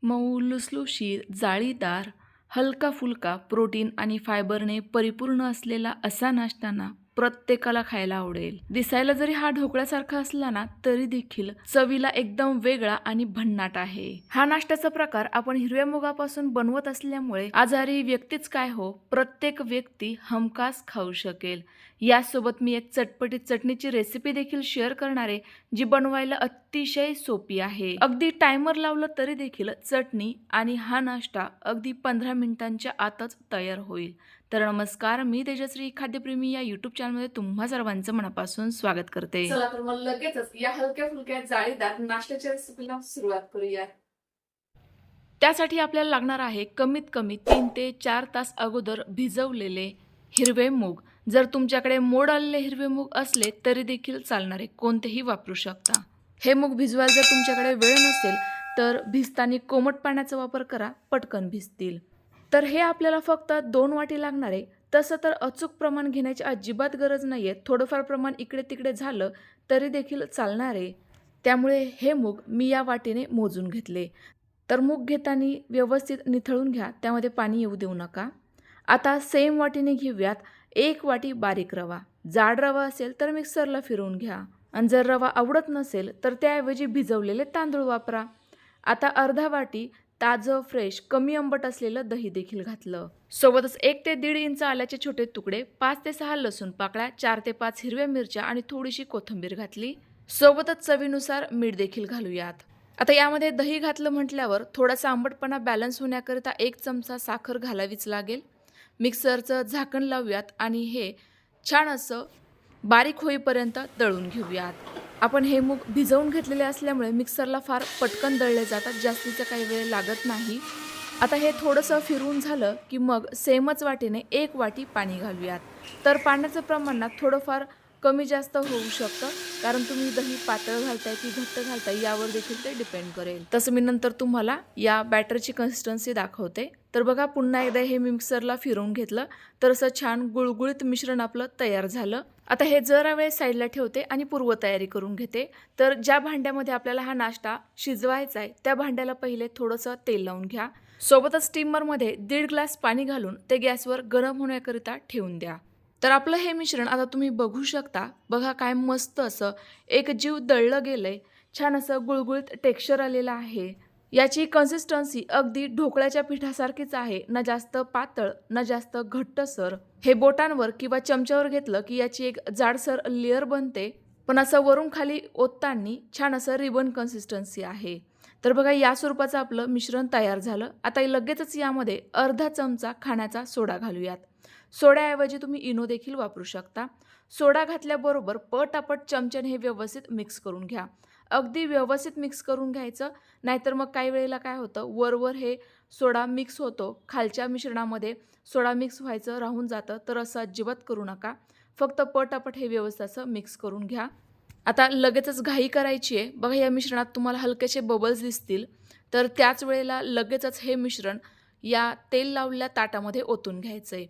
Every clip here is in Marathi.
मऊ लुसलुशीत जाळीदार हलका फुलका प्रोटीन आणि फायबरने परिपूर्ण असलेला असा नाश्ता ना प्रत्येकाला खायला आवडेल. दिसायला जरी हा ढोकळ्यासारखा असला ना तरी देखील चवीला एकदम वेगळा आणि भन्नाट आहे. हा नाश्त्याचा प्रकार आपण हिरव्या मुगापासून बनवत असल्यामुळे आजारी व्यक्तीच काय हो, प्रत्येक व्यक्ती हमखास खाऊ शकेल. यासोबत मी एक चटपटीत चटणीची रेसिपी देखील शेअर करणार आहे, जी बनवायला अतिशय सोपी आहे. अगदी टायमर लावलं तरी देखील चटणी आणि हा नाश्ता अगदी 15 मिनिटांच्या आतच तयार होईल. तर नमस्कार, मी तेजश्री खाद्यप्रेमी या युट्यूब चॅनलमध्ये तुम्हा सर्वांचं मनापासून स्वागत करते. चला तर मग लगेचच या हलक्या फुलक्या जाळीदार नाश्त्याच्या रेसिपीला सुरुवात करूया. त्यासाठी आपल्याला लागणार आहे कमीत कमी 3 ते 4 तास अगोदर भिजवलेले हिरवे मूग. जर तुमच्याकडे मोड आलेले हिरवे मूग असले तरी देखील चालणारे, कोणतेही वापरू शकता. हे मूग भिजवायला जर तुमच्याकडे वेळ नसेल तर भिजताना कोमट पाण्याचा वापर करा, पटकन भिजतील. तर हे आपल्याला फक्त 2 वाटी लागणार आहे. तसं तर अचूक प्रमाण घेण्याची अजिबात गरज नाही आहे. थोडंफार प्रमाण इकडे तिकडे झालं तरी देखील चालणार आहे. त्यामुळे हे मूग मी या वाटीने मोजून घेतले. तर मूग घेताना व्यवस्थित निथळून घ्या, त्यामध्ये पाणी येऊ देऊ नका. आता सेम वाटीने घेऊयात 1 वाटी बारीक रवा. जाड रवा असेल तर मिक्सरला फिरवून घ्या आणि जर रवा आवडत नसेल तर त्याऐवजी भिजवलेले तांदूळ वापरा. आता अर्धा वाटी ताजं फ्रेश कमी आंबट असलेलं दही देखील घातलं. सोबतच 1 ते 1.5 इंच आल्याचे छोटे तुकडे, 5 ते 6 लसूण पाकळ्या, 4 ते 5 हिरव्या मिरच्या आणि थोडीशी कोथिंबीर घातली. सोबतच चवीनुसार मीठ देखील घालूयात. आता यामध्ये दही घातलं म्हटल्यावर थोडासा आंबटपणा बॅलन्स होण्याकरिता 1 चमचा साखर घालावीच लागेल. मिक्सरचं झाकण लावूयात आणि हे छान असं बारीक होईपर्यंत दळून घेऊयात. आपण हे मूग भिजवून घेतलेले असल्यामुळे मिक्सरला फार पटकन दळले जातात, जास्तीचा काही वेळ लागत नाही. आता हे थोडंसं फिरवून झालं की मग सेमच वाटीने 1 वाटी पाणी घालूयात. तर पाण्याचं प्रमाण ना थोडंफार कमी जास्त होऊ शकतं, कारण तुम्ही दही पातळ घालताय की घट्ट घालताय यावर देखील ते डिपेंड करेल. तसं मी नंतर तुम्हाला या बॅटरची कन्सिस्टन्सी दाखवते. तर बघा, पुन्हा एकदा हे मी मिक्सरला फिरवून घेतलं तर असं छान गुळगुळीत मिश्रण आपलं तयार झालं. आता हे जरा वेळ साईडला ठेवते आणि पूर्वतयारी करून घेते. तर ज्या भांड्यामध्ये आपल्याला हा नाश्ता शिजवायचा आहे त्या भांड्याला पहिले थोडंसं तेल लावून घ्या. सोबतच स्टीमरमध्ये 1.5 ग्लास पाणी घालून ते गॅसवर गरम होण्याकरिता ठेवून द्या. तर आपलं हे मिश्रण आता तुम्ही बघू शकता. बघा काय मस्त असं एक जीव दळलं गेलंय, छान असं गुळगुळीत टेक्स्चर आलेलं आहे. याची कन्सिस्टन्सी अगदी ढोकळ्याच्या पिठासारखीच आहे, ना जास्त पातळ ना जास्त घट्टसर. हे बोटांवर किंवा चमच्यावर घेतलं की याची एक जाडसर लेअर बनते, पण असं वरून खाली ओतताना छान असं रिबन कन्सिस्टन्सी आहे. तर बघा, या स्वरूपाचं आपलं मिश्रण तयार झालं. आता लगेचच यामध्ये अर्धा चमचा खाण्याचा सोडा घालूयात. सोड्याऐवजी तुम्ही इनो देखील वापरू शकता. सोडा घातल्याबरोबर पटापट चमच्याने हे व्यवस्थित मिक्स करून घ्या. अगदी व्यवस्थित मिक्स करून घ्यायचं, नाहीतर मग काही वेळेला काय होतं, वरवर हे सोडा मिक्स होतो, खालच्या मिश्रणामध्ये सोडा मिक्स व्हायचं राहून जातं. तर असं अजिबात करू नका. फक्त पटापट हे व्यवस्थित असं मिक्स करून घ्या. आता लगेचच घाई करायची आहे. बघा, या मिश्रणात तुम्हाला हलकेसे बबल्स दिसतील, तर त्याच वेळेला लगेचच हे मिश्रण या तेल लावलेल्या ताटामध्ये ओतून घ्यायचं आहे.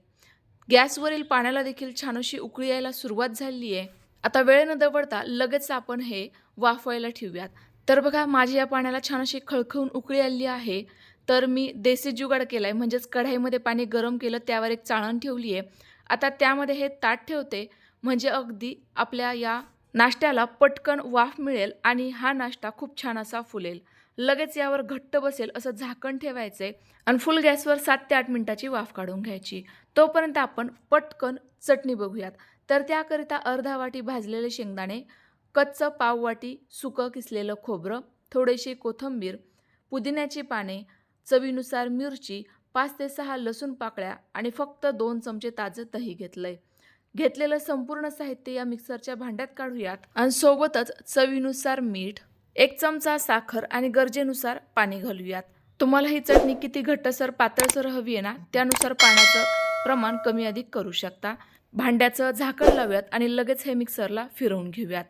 गॅसवरील पाण्याला देखील छान अशी उकळी यायला सुरुवात झाली आहे. आता वेळ न दवडता लगेच आपण हे वाफवायला ठेवूयात. तर बघा, माझ्या या पाण्याला छान अशी खळखळून उकळी आली आहे. तर मी देसी जुगाड केला आहे, म्हणजेच कढईमध्ये पाणी गरम केलं, त्यावर एक चाळण ठेवली आहे. आता त्यामध्ये हे ताट ठेवते, म्हणजे अगदी आपल्या या नाश्त्याला पटकन वाफ मिळेल आणि हा नाश्ता खूप छान असा फुलेल. लगेच यावर घट्ट बसेल असं झाकण ठेवायचं आहे आणि फुल गॅसवर 7 ते 8 मिनिटाची वाफ काढून घ्यायची. तोपर्यंत आपण पटकन चटणी बघूयात. तर त्याकरिता अर्धा वाटी भाजलेले शेंगदाणे, कच्चं पाव वाटी सुकं किसलेलं खोबरं, थोडीशी कोथिंबीर, पुदिन्याची पाने, चवीनुसार मिरची, 5 ते 6 लसूण पाकळ्या आणि फक्त 2 चमचे ताजं दही घेतलंय. घेतलेलं संपूर्ण साहित्य या मिक्सरच्या भांड्यात काढूयात आणि सोबतच चवीनुसार मीठ, 1 चमचा साखर आणि गरजेनुसार पाणी घालूयात. तुम्हाला ही चटणी किती घट्टसर पातळसर हवी आहे ना, त्यानुसार पाण्याचं प्रमाण कमी अधिक करू शकता. भांड्याचं झाकण लावूयात आणि लगेच हे मिक्सरला फिरवून घेऊयात.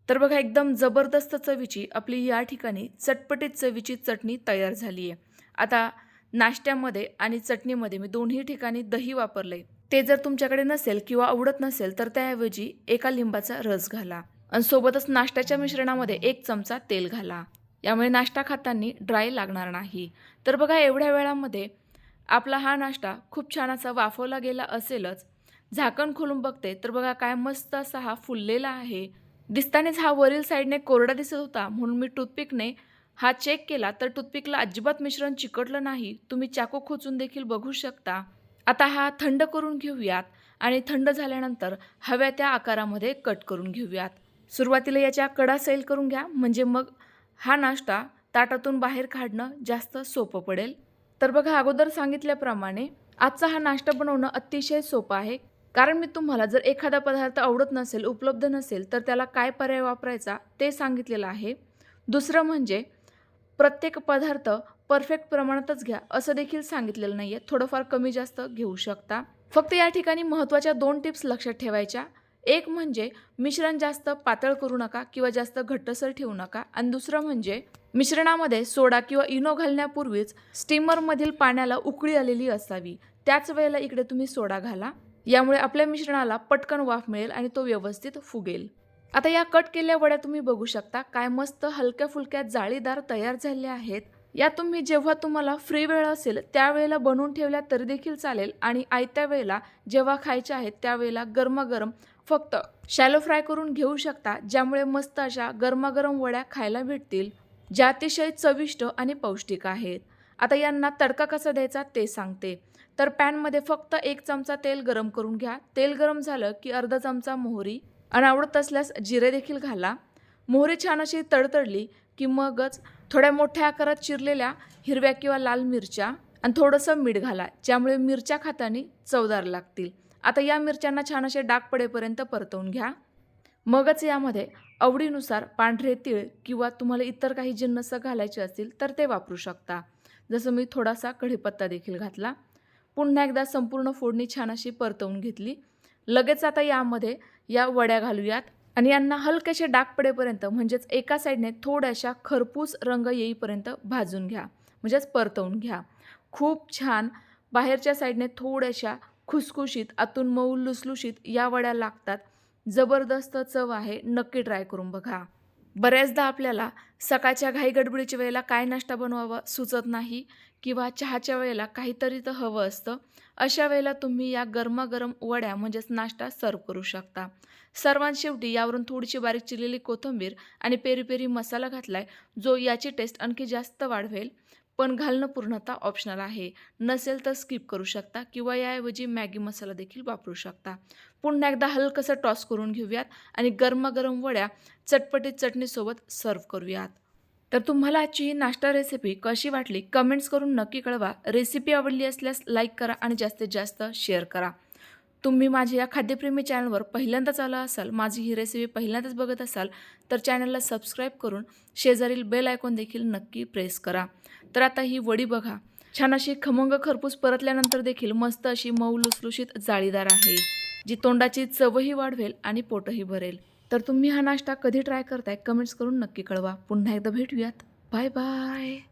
तर बघा, एकदम जबरदस्त चवीची आपली या ठिकाणी चटपटीत चवीची चटणी तयार झाली आहे. आता नाश्त्यामध्ये आणि चटणीमध्ये मी दोन्ही ठिकाणी दही वापरले. ते जर तुमच्याकडे नसेल किंवा आवडत नसेल तर त्याऐवजी 1 लिंबाचा रस घाला आणि सोबतच नाश्त्याच्या मिश्रणामध्ये 1 चमचा तेल घाला. यामुळे नाश्ता खाताना ड्राय लागणार नाही. तर बघा एवढ्या वेळामध्ये आपला हा नाश्ता खूप छान असा वाफवला गेला असेलच. झाकण खोलून बघते तर बघा काय मस्त असा हा फुललेला आहे. दिसतानाच हा वरील साईडने कोरडा दिसत होता म्हणून मी टूथपिकने हा चेक केला तर टूथपिकला अजिबात मिश्रण चिकटलं नाही. तुम्ही चाकू खोचून देखील बघू शकता. आता हा थंड करून घेऊयात आणि थंड झाल्यानंतर हव्या त्या आकारामध्ये कट करून घेऊयात. सुरुवातीला याच्या कडा सैल करून घ्या म्हणजे मग हा नाश्ता ताटातून बाहेर काढणं जास्त सोपं पडेल. तर बघा अगोदर सांगितल्याप्रमाणे आजचा हा नाश्ता बनवणं अतिशय सोपं आहे. कारण मी तुम्हाला जर एखादा पदार्थ आवडत नसेल, उपलब्ध नसेल तर त्याला काय पर्याय वापरायचा ते सांगितलेलं आहे. दुसरं म्हणजे प्रत्येक पदार्थ परफेक्ट प्रमाणातच घ्या असं देखील सांगितलेलं नाही आहे. थोडंफार कमी जास्त घेऊ शकता. फक्त या ठिकाणी महत्त्वाच्या 2 टिप्स लक्षात ठेवायच्या. एक म्हणजे मिश्रण जास्त पातळ करू नका किंवा जास्त घट्टसर ठेवू नका आणि दुसरं म्हणजे मिश्रणामध्ये सोडा किंवा इनो घालण्यापूर्वीच स्टीमरमधील पाण्याला उकळी आलेली असावी. त्याच वेळेला इकडे तुम्ही सोडा घाला. यामुळे आपल्या मिश्रणाला पटकन वाफ मिळेल आणि तो व्यवस्थित फुगेल. आता या कट केलेल्या वड्या तुम्ही बघू शकता काय मस्त हलक्या फुलक्या जाळीदार तयार झाल्या आहेत. या तुम्ही जेव्हा तुम्हाला फ्री वेळ असेल त्यावेळेला बनवून ठेवल्या तरी देखील चालेल आणि आयत्या वेळेला जेव्हा खायच्या आहेत त्यावेळेला गरमागरम फक्त शॅलो फ्राय करून घेऊ शकता. ज्यामुळे मस्त अशा गरमागरम वड्या खायला भेटतील ज्या अतिशय चविष्ट आणि पौष्टिक आहेत. आता यांना तडका कसा द्यायचा ते सांगते. तर पॅनमध्ये फक्त 1 चमचा तेल गरम करून घ्या. तेल गरम झालं की अर्धा चमचा मोहरी आणि आवडत असल्यास जिरे देखील घाला. मोहरी छान अशी तडतडली की मगच थोड्या मोठ्या आकारात चिरलेल्या हिरव्या किंवा लाल मिरच्या आणि थोडंसं मीठ घाला ज्यामुळे मिरच्या खाताना चवदार लागतील. आता या मिरच्यांना छान असे डाग पडेपर्यंत परतवून घ्या. मगच यामध्ये आवडीनुसार पांढरे तीळ किंवा तुम्हाला इतर काही जिन्नस घालायचे असतील तर ते वापरू शकता. जसं मी थोडासा कढीपत्ता देखील घातला. पुन्हा एकदा संपूर्ण फोडणी छान अशी परतवून घेतली. लगेच आता यामध्ये या वड्या घालूयात आणि यांना हलकेसे डाग पडेपर्यंत म्हणजेच एका साईडने थोड्याशा खरपूस रंग येईपर्यंत भाजून घ्या म्हणजेच परतवून घ्या. खूप छान बाहेरच्या साईडने थोड्याशा खुसखुशीत आतून मऊ लुसलुशीत या वड्या लागतात. जबरदस्त चव आहे. नक्की ट्राय करून बघा. बऱ्याचदा आपल्याला सकाळच्या घाईगडबडीच्या वेळेला काय नाश्ता बनवावा सुचत नाही किंवा चहाच्या वेळेला काहीतरी तर हवं असतं. अशा वेळेला तुम्ही या गरमागरम वड्या म्हणजेच नाश्ता सर्व करू शकता. सर्वात शेवटी यावरून थोडीशी बारीक चिरलेली कोथिंबीर आणि पेरी पेरी मसाला घातलाय जो याची टेस्ट आणखी जास्त वाढवेल. पण घालणं पूर्णतः ऑप्शनल आहे. नसेल तर स्किप करू शकता किंवा याऐवजी मॅगी मसाला देखील वापरू शकता. पुन्हा एकदा हलकंसं टॉस करून घेऊयात आणि गरमागरम वड्या चटपटीत चटणीसोबत सर्व करूयात. तर तुम्हाला आजची ही नाश्ता रेसिपी कशी वाटली कमेंट्स करून नक्की कळवा. रेसिपी आवडली असल्यास लाईक करा आणि जास्तीत जास्त शेअर करा. तुम्ही माझ्या या खाद्यप्रेमी चॅनलवर पहिल्यांदाच आला असाल, माझी ही रेसिपी पहिल्यांदाच बघत असाल तर चॅनलला सबस्क्राईब करून शेजारील बेल आयकॉन देखील नक्की प्रेस करा. तर आता ही वडी बघा छान अशी खमंग खरपूस परतल्यानंतर देखील मस्त अशी मऊ लुसलुशीत जाळीदार आहे जी तोंडाची चवही वाढवेल आणि पोटही भरेल. तर तुम्ही हा नाश्ता कधी ट्राय करताय कमेंट्स करून नक्की कळवा. पुन्हा एकदा भेटूयात. Bye bye.